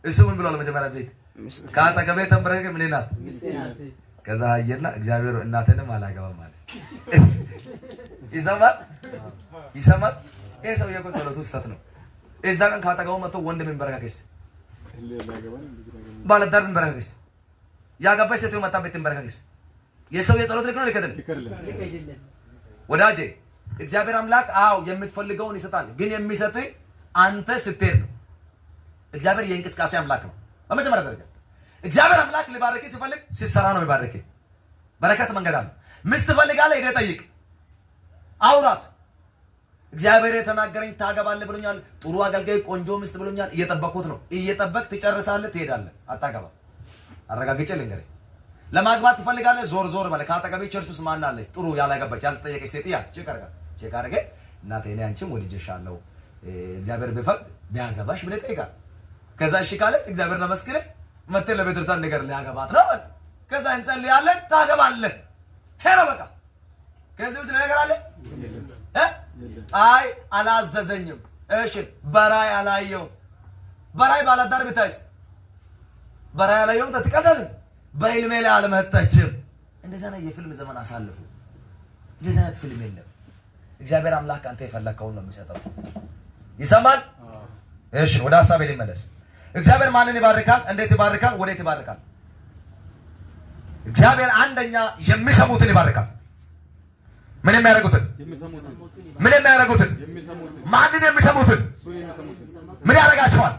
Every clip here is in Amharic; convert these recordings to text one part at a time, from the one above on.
እሱ ምን ብሏል? መጀመሪያ ቤት ካጠገቤ ተንበረከከ ምን ናት? ከዛ አየና እግዚአብሔር እናቴንም አላገባም ማለት ይሰማል። ይሄ ሰው የቆ ጸሎቱ ስተት ነው። እዛ ቀን ካጠገቡ መጥቶ ወንድ ምን በረከከስ ባለዳር ምን በረከከስ ያገባች ሴት መጣ ቤት በረከከስ የሰው የጸሎት ልክ ነው ልከደል ወዳጄ እግዚአብሔር አምላክ አው የምትፈልገውን ይሰጣል። ግን የሚሰጥ አንተ ስትሄድ ነው። እግዚአብሔር የእንቅስቃሴ አምላክ ነው። በመጀመሪያ ደረጃ እግዚአብሔር አምላክ ሊባርክ ሲፈልግ ሲሰራ ነው የሚባርክ። በረከት መንገድ አለ። ሚስት ፈልጋለህ ሄደህ ጠይቅ፣ አውራት። እግዚአብሔር የተናገረኝ ታገባለህ ብሎኛል፣ ጥሩ አገልጋይ ቆንጆ ሚስት ብሎኛል፣ እየጠበኩት ነው። እየጠበቅ ትጨርሳለህ፣ ትሄዳለህ። አታገባ። አረጋግጬ ልንገርህ። ለማግባት ትፈልጋለህ፣ ዞር ዞር ማለት ካጠገቤ ቸርች ውስጥ ማን አለች ጥሩ ያላገባች ያልተጠየቀች ሴት ያ ቼክ አድርገ እናቴ እኔ አንቺም ወድጄሻለሁ እግዚአብሔር ቢፈቅድ ቢያገባሽ ብለህ ጠይቃለህ። ከዛ እሺ ካለች እግዚአብሔር ለመስክረ መጥተህ ለቤተክርስቲያን ነገር ሊያገባት ነው። ከዛ እንጸልያለን፣ ታገባለህ። ሄሎ በቃ ከዚህ ውጭ ነገር አለ? አይ አላዘዘኝም። እሺ በራይ አላየው። በራይ ባላዳር ብታይስ በራይ አላየው ተትቀደል በህልሜ ላይ አልመጣችም። እንደዛ ነው የፊልም ዘመን አሳልፉ። እንደዛ አይነት ፊልም የለም። እግዚአብሔር አምላክ አንተ የፈለከውን ነው የሚሰጠው። ይሰማል? እሺ ወደ ሐሳቤ ልመለስ። እግዚአብሔር ማንን ይባርካል? እንዴት ይባርካል? ወዴት ይባርካል? እግዚአብሔር አንደኛ የሚሰሙትን ይባርካል። ምን የሚያደርጉትን? ምን የሚያደርጉትን? ማንን የሚሰሙትን? ምን ያደርጋቸዋል?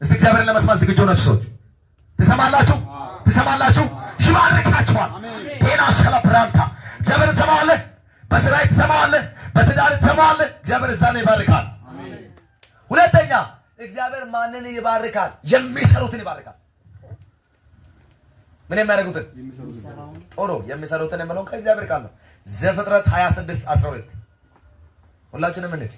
እስቲ እግዚአብሔርን ለመስማት ዝግጁ ናችሁ ሰዎች? ትሰማላችሁ? ትሰማላችሁ? ይባርካችኋል። ጤና ሰለብራንታ እግዚአብሔር ትሰማዋለህ። በስራ ትሰማዋለህ። በትዳር ትሰማዋለህ። እግዚአብሔር እዛ ነው ይባርካል። ሁለተኛ እግዚአብሔር ማንን ይባርካል? የሚሰሩትን ይባርካል። ምን የሚያደርጉትን? ጥሩ የሚሰሩትን የምለው ከእግዚአብሔር ቃል ነው። ዘፍጥረት 26:12 ሁላችንም እንሂድ።